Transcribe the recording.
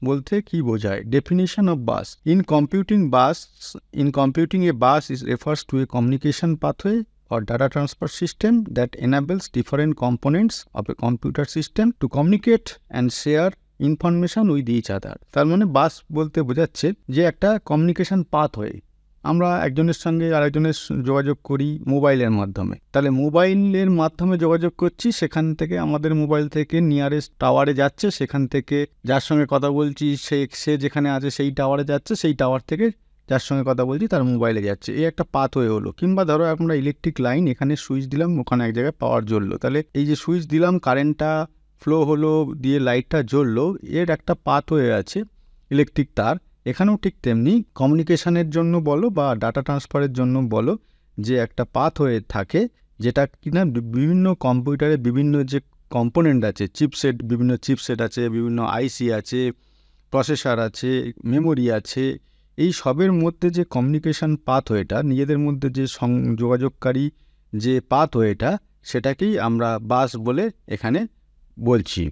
বলতে কি বোঝায়? Definition of bus. In computing a bus is refers to a communication pathway or data transfer system that enables different components of a computer system to communicate and share information with each other. তার মানে বাস বলতে বোঝাচ্ছে যে একটা communication pathway. আমরা একজনের সঙ্গে আরেকজনের যোগাযোগ করি মোবাইলের মাধ্যমে, তাহলে মোবাইলের মাধ্যমে যোগাযোগ করছি, সেখান থেকে আমাদের মোবাইল থেকে নিয়ারেস্ট টাওয়ারে যাচ্ছে, সেখান থেকে যার সঙ্গে কথা বলছি সে যেখানে আছে সেই টাওয়ারে যাচ্ছে, সেই টাওয়ার থেকে যার সঙ্গে কথা বলছি তার মোবাইলে যাচ্ছে, এই একটা পাথওয়ে হলো। কিংবা ধরো আমরা ইলেকট্রিক লাইন, এখানে সুইচ দিলাম, ওখানে এক জায়গায় পাওয়ার জ্বললো, তাহলে এই যে সুইচ দিলাম, কারেন্টটা ফ্লো হলো, দিয়ে লাইটটা জ্বললো, এর একটা পাথওয়ে আছে ইলেকট্রিক তার। এখানেও ঠিক তেমনি কমিউনিকেশনের জন্য বলো বা ডাটা ট্রান্সফারের জন্য বলো, যে একটা পাথওয়ে থাকে, যেটা কিনা বিভিন্ন কম্পিউটারে বিভিন্ন যে কম্পোনেন্ট আছে, চিপসেট, বিভিন্ন চিপসেট আছে, বিভিন্ন আইসি আছে, প্রসেসর আছে, মেমোরি আছে, এই সবের মধ্যে যে কমিউনিকেশন পাথওয়েটা, নিজেদের মধ্যে যে যোগাযোগকারী যে পাথওয়েটা, সেটাকেই আমরা বাস বলে এখানে বলছি।